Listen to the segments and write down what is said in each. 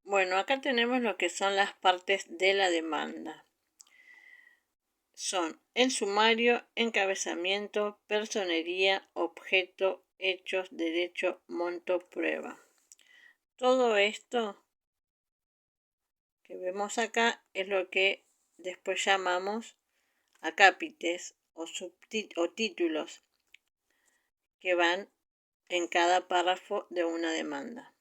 Bueno, acá tenemos lo que son las partes de la demanda. Son el sumario, encabezamiento, personería, objeto, hechos, derecho, monto, prueba. Todo esto que vemos acá es lo que después llamamos acápites o títulos que van en cada párrafo de una demanda.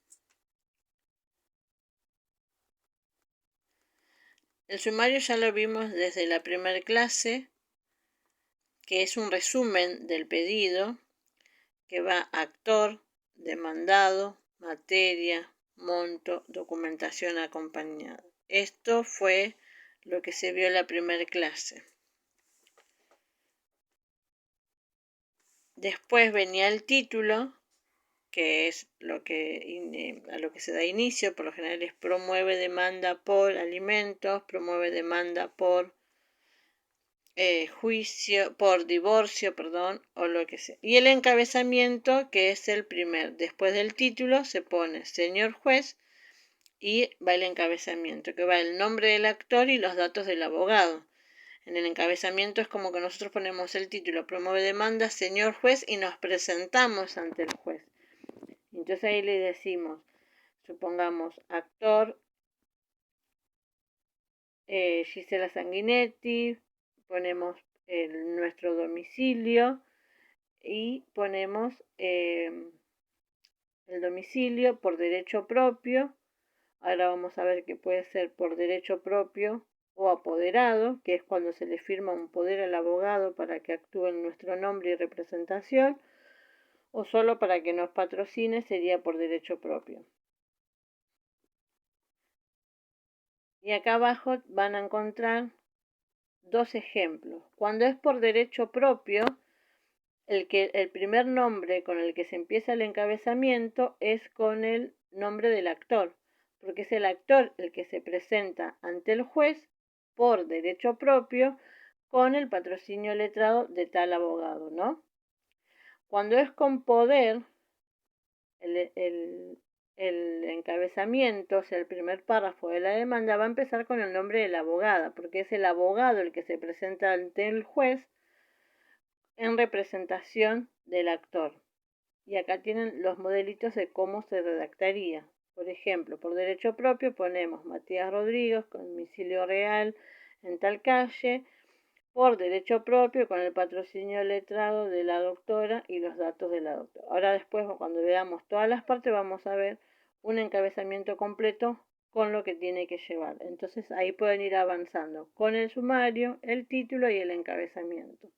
El sumario ya lo vimos desde la primera clase, que es un resumen del pedido que va actor, demandado, materia, monto, documentación acompañada. Esto fue lo que se vio en la primera clase. Después venía el título, que es a lo que se da inicio. Por lo general es promueve demanda por alimentos, promueve demanda por divorcio, o lo que sea. Y el encabezamiento, que es el después del título se pone señor juez y va el encabezamiento, que va el nombre del actor y los datos del abogado. En el encabezamiento es como que nosotros ponemos el título, promueve demanda, señor juez, y nos presentamos ante el juez. Entonces ahí le decimos, supongamos, actor Gisela Sanguinetti, ponemos nuestro domicilio y ponemos el domicilio por derecho propio. Ahora vamos a ver que puede ser por derecho propio o apoderado, que es cuando se le firma un poder al abogado para que actúe en nuestro nombre y representación, o solo para que nos patrocine, sería por derecho propio. Y acá abajo van a encontrar dos ejemplos. Cuando es por derecho propio, el primer nombre con el que se empieza el encabezamiento es con el nombre del actor, porque es el actor el que se presenta ante el juez por derecho propio con el patrocinio letrado de tal abogado, ¿no? Cuando es con poder, el encabezamiento, o sea, el primer párrafo de la demanda va a empezar con el nombre de la abogada, porque es el abogado el que se presenta ante el juez en representación del actor. Y acá tienen los modelitos de cómo se redactaría. Por ejemplo, por derecho propio ponemos Matías Rodríguez con domicilio real en tal calle, por derecho propio con el patrocinio letrado de la doctora y los datos de la doctora. Ahora después, cuando veamos todas las partes, vamos a ver un encabezamiento completo con lo que tiene que llevar. Entonces ahí pueden ir avanzando con el sumario, el título y el encabezamiento.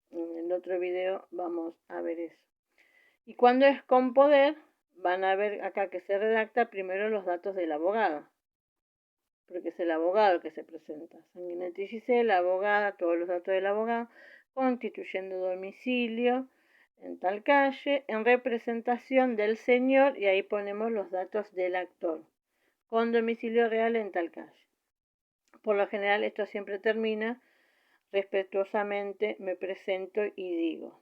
En el otro video vamos a ver eso. Y cuando es con poder, van a ver acá que se redacta primero los datos del abogado, porque es el abogado el que se presenta. Sanguinetti Gisela, abogada, todos los datos del abogado, constituyendo domicilio en tal calle, en representación del señor, y ahí ponemos los datos del actor, con domicilio real en tal calle. Por lo general esto siempre termina respetuosamente, me presento y digo.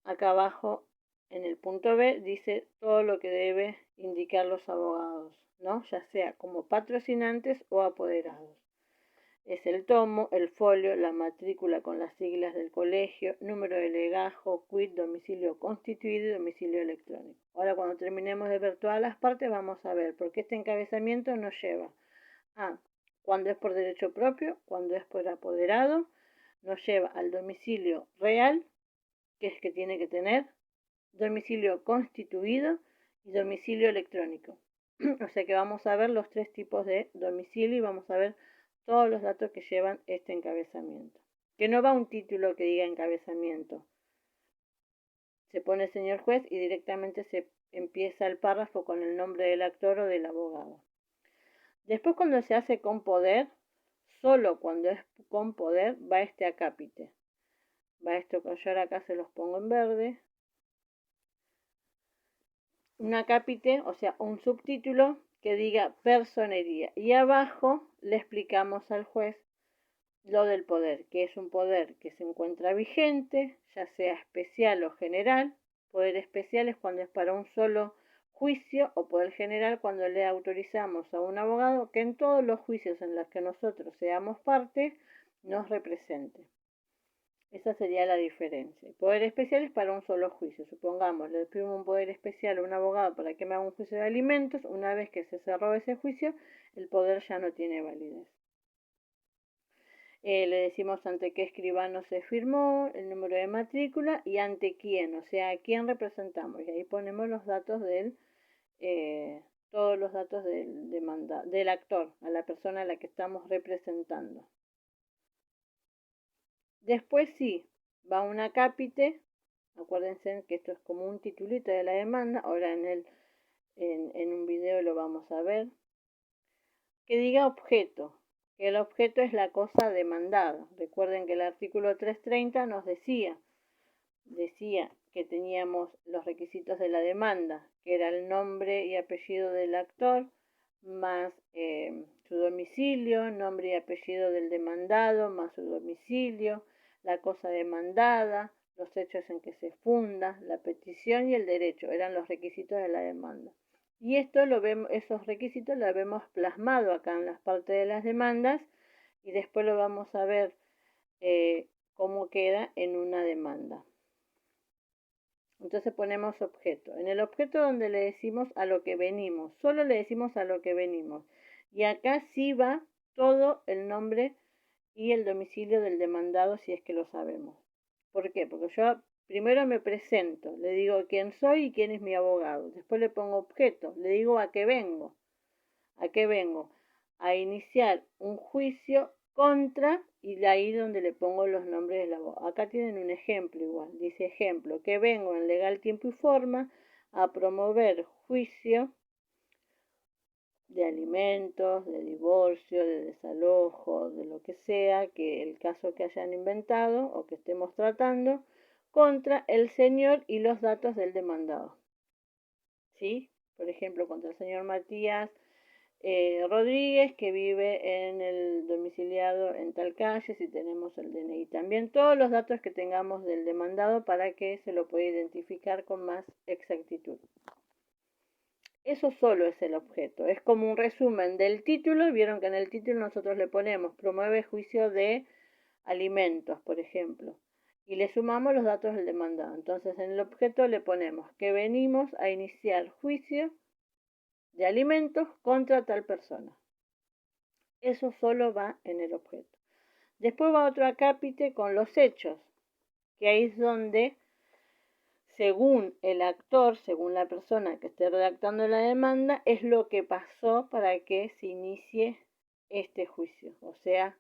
Acá abajo en el punto B dice todo lo que debe indicar los abogados, ¿no? Ya sea como patrocinantes o apoderados. Es el tomo, el folio, la matrícula con las siglas del colegio, número de legajo, quit, domicilio constituido y domicilio electrónico. Ahora cuando terminemos de ver todas las partes vamos a ver por qué este encabezamiento nos lleva a cuando es por derecho propio, cuando es por apoderado, nos lleva al domicilio real, que es que tiene que tener, domicilio constituido y domicilio electrónico. O sea que vamos a ver los tres tipos de domicilio y vamos a ver todos los datos que llevan este encabezamiento. Que no va un título que diga encabezamiento. Se pone señor juez y directamente se empieza el párrafo con el nombre del actor o del abogado. Después cuando se hace con poder, solo cuando es con poder va este acápite. Va esto que yo ahora acá se los pongo en verde. Un acápite, o sea, un subtítulo que diga personería. Y abajo le explicamos al juez lo del poder, que es un poder que se encuentra vigente, ya sea especial o general. Poder especial es cuando es para un solo juicio o poder general cuando le autorizamos a un abogado que en todos los juicios en los que nosotros seamos parte nos represente. Esa sería la diferencia. El poder especial es para un solo juicio. Supongamos, le pido un poder especial a un abogado para que me haga un juicio de alimentos. Una vez que se cerró ese juicio, el poder ya no tiene validez. Le decimos ante qué escribano se firmó, el número de matrícula y ante quién, o sea, a quién representamos. Y ahí ponemos los datos todos los datos del actor, a la persona a la que estamos representando. Después sí, va un acápite, acuérdense que esto es como un titulito de la demanda, ahora en un video lo vamos a ver, que diga objeto, que el objeto es la cosa demandada. Recuerden que el artículo 330 nos decía que teníamos los requisitos de la demanda, que era el nombre y apellido del actor, más su domicilio, nombre y apellido del demandado, más su domicilio, la cosa demandada, los hechos en que se funda, la petición y el derecho, eran los requisitos de la demanda. Y esos requisitos los vemos plasmado acá en las partes de las demandas y después lo vamos a ver cómo queda en una demanda. Entonces ponemos objeto. En el objeto donde le decimos a lo que venimos, solo le decimos a lo que venimos. Y acá sí va todo el nombre y el domicilio del demandado si es que lo sabemos. ¿Por qué? Porque yo primero me presento, le digo quién soy y quién es mi abogado. Después le pongo objeto, le digo a qué vengo. ¿A qué vengo? A iniciar un juicio contra y de ahí donde le pongo los nombres del abogado. Acá tienen un ejemplo igual. Dice ejemplo, que vengo en legal tiempo y forma a promover juicio de alimentos, de divorcio, de desalojo, de lo que sea, que el caso que hayan inventado o que estemos tratando, contra el señor y los datos del demandado. ¿Sí? Por ejemplo, contra el señor Matías Rodríguez, que vive en el domiciliado en tal calle, si tenemos el DNI también, todos los datos que tengamos del demandado para que se lo pueda identificar con más exactitud. Eso solo es el objeto, es como un resumen del título. Vieron que en el título nosotros le ponemos promueve juicio de alimentos, por ejemplo, y le sumamos los datos del demandado. Entonces en el objeto le ponemos que venimos a iniciar juicio de alimentos contra tal persona. Eso solo va en el objeto. Después va otro acápite con los hechos, que ahí es donde, según el actor, según la persona que esté redactando la demanda, es lo que pasó para que se inicie este juicio. O sea,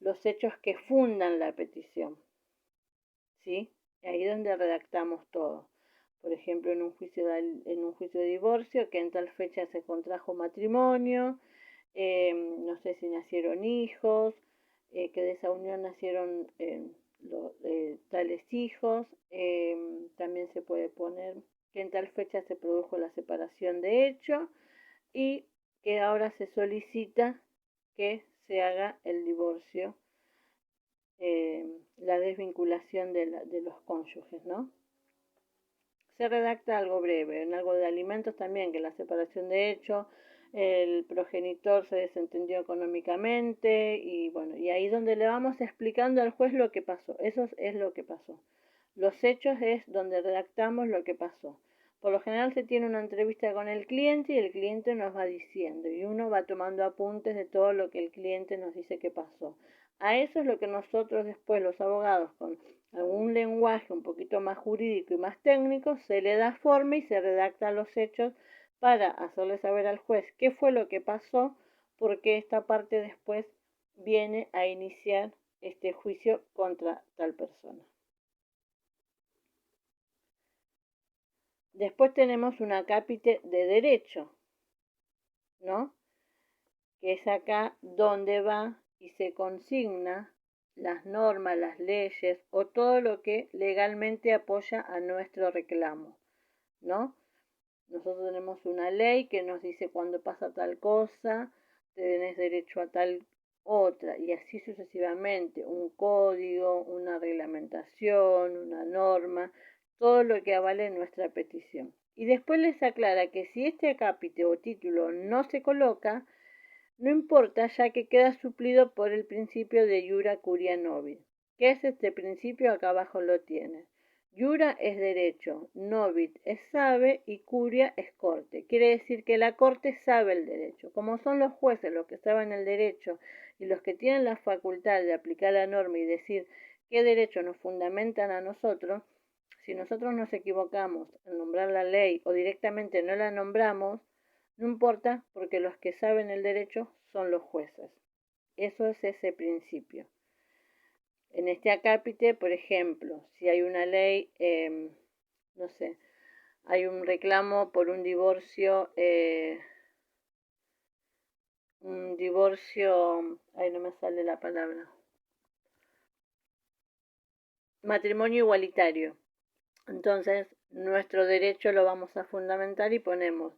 los hechos que fundan la petición. ¿Sí? Ahí es donde redactamos todo. Por ejemplo, en un juicio de divorcio, que en tal fecha se contrajo matrimonio, no sé si nacieron hijos, que de esa unión nacieron tales hijos. También se puede poner que en tal fecha se produjo la separación de hecho y que ahora se solicita que se haga el divorcio, la desvinculación de los cónyuges, ¿no? Se redacta algo breve, en algo de alimentos también, que la separación de hecho, el progenitor se desentendió económicamente y bueno, y ahí donde le vamos explicando al juez lo que pasó. Eso es lo que pasó. Los hechos es donde redactamos lo que pasó. Por lo general se tiene una entrevista con el cliente y el cliente nos va diciendo y uno va tomando apuntes de todo lo que el cliente nos dice que pasó. A eso es lo que nosotros después los abogados con algún lenguaje un poquito más jurídico y más técnico se le da forma y se redactan los hechos para hacerle saber al juez qué fue lo que pasó, porque esta parte después viene a iniciar este juicio contra tal persona. Después tenemos un acápite de derecho, ¿no? Que es acá donde va y se consigna las normas, las leyes o todo lo que legalmente apoya a nuestro reclamo, ¿no? Nosotros tenemos una ley que nos dice cuando pasa tal cosa, tenés derecho a tal otra, y así sucesivamente, un código, una reglamentación, una norma, todo lo que avale nuestra petición. Y después les aclara que si este acápite o título no se coloca, no importa, ya que queda suplido por el principio de Iura Curia Novit. ¿Qué es este principio? Acá abajo lo tiene. Iura es derecho, Novit es sabe y Curia es corte. Quiere decir que la corte sabe el derecho. Como son los jueces los que saben el derecho y los que tienen la facultad de aplicar la norma y decir qué derecho nos fundamentan a nosotros, si nosotros nos equivocamos en nombrar la ley o directamente no la nombramos, no importa, porque los que saben el derecho son los jueces. Eso es ese principio. En este acápite, por ejemplo, si hay una ley, no sé, hay un reclamo por un divorcio, ay, no me sale la palabra, matrimonio igualitario. Entonces, nuestro derecho lo vamos a fundamentar y ponemos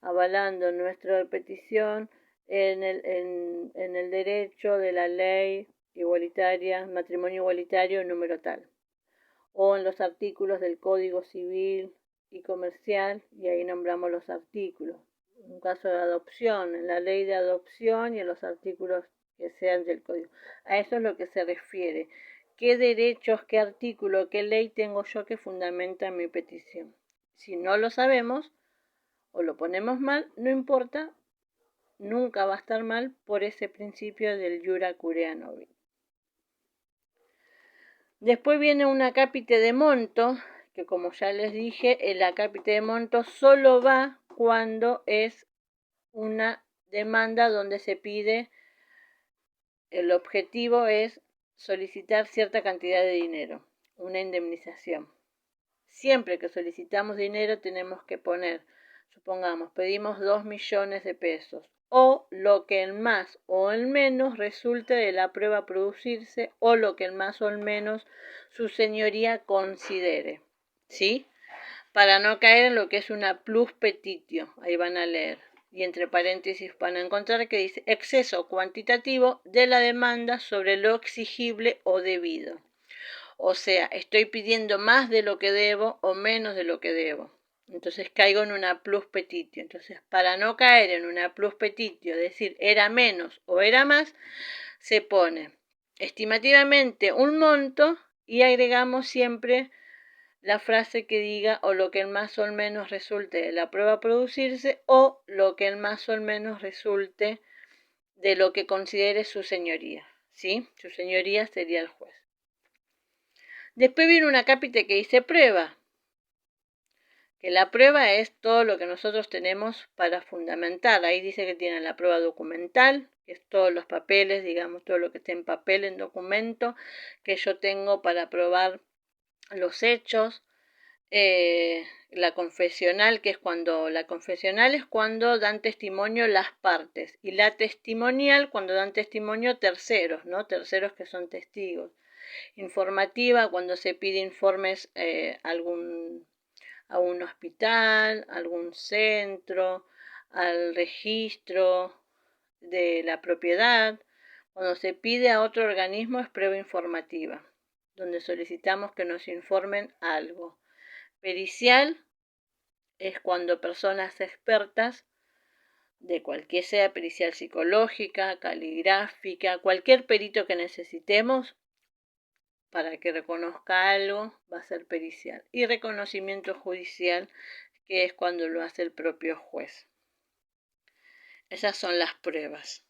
avalando nuestra petición en el derecho de la ley igualitaria, matrimonio igualitario número tal, o en los artículos del Código Civil y Comercial, y ahí nombramos los artículos. En un caso de adopción, en la ley de adopción y en los artículos que sean del Código. A eso es lo que se refiere. ¿Qué derechos, qué artículo, qué ley tengo yo que fundamenta mi petición? Si no lo sabemos o lo ponemos mal, no importa, nunca va a estar mal por ese principio del Iura Curea Novit. Después viene un acápite de monto, que como ya les dije, el acápite de monto solo va cuando es una demanda donde se pide, el objetivo es solicitar cierta cantidad de dinero, una indemnización. Siempre que solicitamos dinero tenemos que poner, supongamos, pedimos 2 millones de pesos, o lo que el más o el menos resulte de la prueba a producirse, o lo que el más o el menos su señoría considere, ¿sí? Para no caer en lo que es una plus petitio, ahí van a leer, y entre paréntesis van a encontrar que dice exceso cuantitativo de la demanda sobre lo exigible o debido. O sea, estoy pidiendo más de lo que debo o menos de lo que debo. Entonces caigo en una plus petitio. Entonces, para no caer en una plus petitio, decir era menos o era más, se pone estimativamente un monto y agregamos siempre la frase que diga o lo que el más o el menos resulte de la prueba a producirse o lo que el más o el menos resulte de lo que considere su señoría, ¿sí? Su señoría sería el juez. Después viene un acápite que dice prueba, que la prueba es todo lo que nosotros tenemos para fundamentar. Ahí dice que tienen la prueba documental, que es todos los papeles, digamos, todo lo que esté en papel, en documento, que yo tengo para probar los hechos. La confesional, que es cuando la confesional es cuando dan testimonio las partes, y la testimonial cuando dan testimonio terceros, ¿no? Terceros que son testigos. Informativa cuando se pide informes a un hospital, a algún centro, al registro de la propiedad. Cuando se pide a otro organismo es prueba informativa, donde solicitamos que nos informen algo. Pericial es cuando personas expertas de cualquier sea pericial psicológica, caligráfica, cualquier perito que necesitemos para que reconozca algo, va a ser pericial. Y reconocimiento judicial, que es cuando lo hace el propio juez. Esas son las pruebas.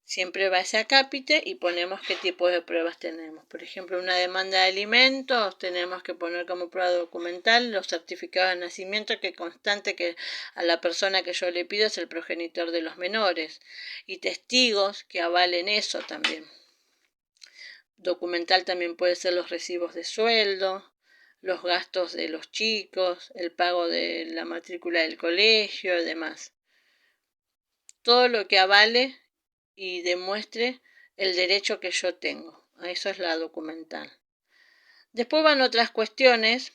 Siempre va ese acápite y ponemos qué tipo de pruebas tenemos. Por ejemplo, una demanda de alimentos, tenemos que poner como prueba documental los certificados de nacimiento que constante que a la persona que yo le pido es el progenitor de los menores. Y testigos que avalen eso también. Documental también puede ser los recibos de sueldo, los gastos de los chicos, el pago de la matrícula del colegio y demás. Todo lo que avale y demuestre el derecho que yo tengo. Eso es la documental. Después van otras cuestiones,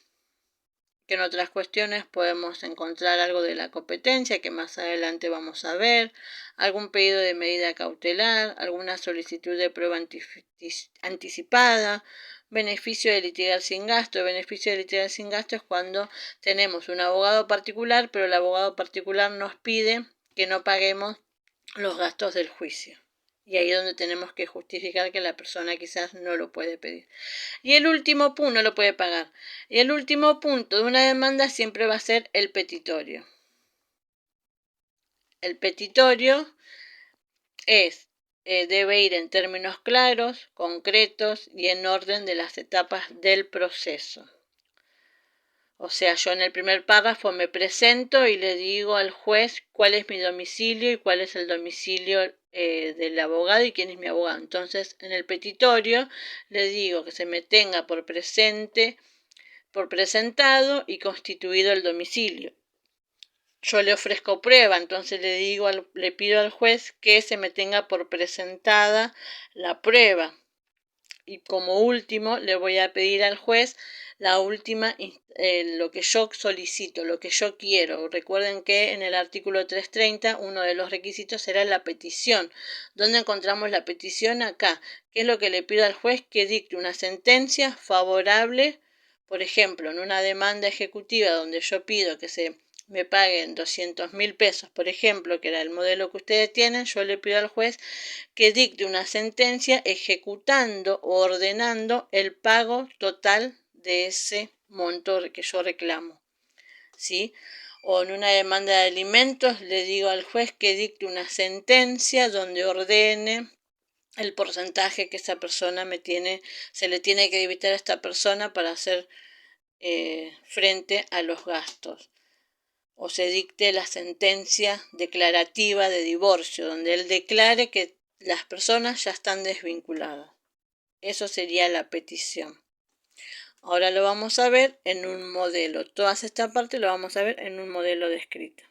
que en otras cuestiones podemos encontrar algo de la competencia, que más adelante vamos a ver, algún pedido de medida cautelar, alguna solicitud de prueba anticipada, beneficio de litigar sin gasto. El beneficio de litigar sin gasto es cuando tenemos un abogado particular, pero el abogado particular nos pide que no paguemos los gastos del juicio. Y ahí es donde tenemos que justificar que la persona quizás no lo puede pedir. Y el último punto, no lo puede pagar. Y el último punto de una demanda siempre va a ser el petitorio. El petitorio debe ir en términos claros, concretos y en orden de las etapas del proceso. O sea, yo en el primer párrafo me presento y le digo al juez cuál es mi domicilio y cuál es el domicilio del abogado y quién es mi abogado. Entonces, en el petitorio le digo que se me tenga por presentado y constituido el domicilio. Yo le ofrezco prueba, entonces le pido al juez que se me tenga por presentada la prueba. Y como último le voy a pedir al juez lo que yo solicito, lo que yo quiero. Recuerden que en el artículo 330 uno de los requisitos era la petición. ¿Dónde encontramos la petición? Acá. ¿Qué es lo que le pido al juez? Que dicte una sentencia favorable. Por ejemplo, en una demanda ejecutiva donde yo pido que se me paguen 200.000 pesos, por ejemplo, que era el modelo que ustedes tienen, yo le pido al juez que dicte una sentencia ejecutando o ordenando el pago total de ese monto que yo reclamo, ¿sí? O en una demanda de alimentos le digo al juez que dicte una sentencia donde ordene el porcentaje que esa persona se le tiene que debitar a esta persona para hacer frente a los gastos. O se dicte la sentencia declarativa de divorcio, donde él declare que las personas ya están desvinculadas. Eso sería la petición. Ahora lo vamos a ver en un modelo. Toda esta parte lo vamos a ver en un modelo descrito.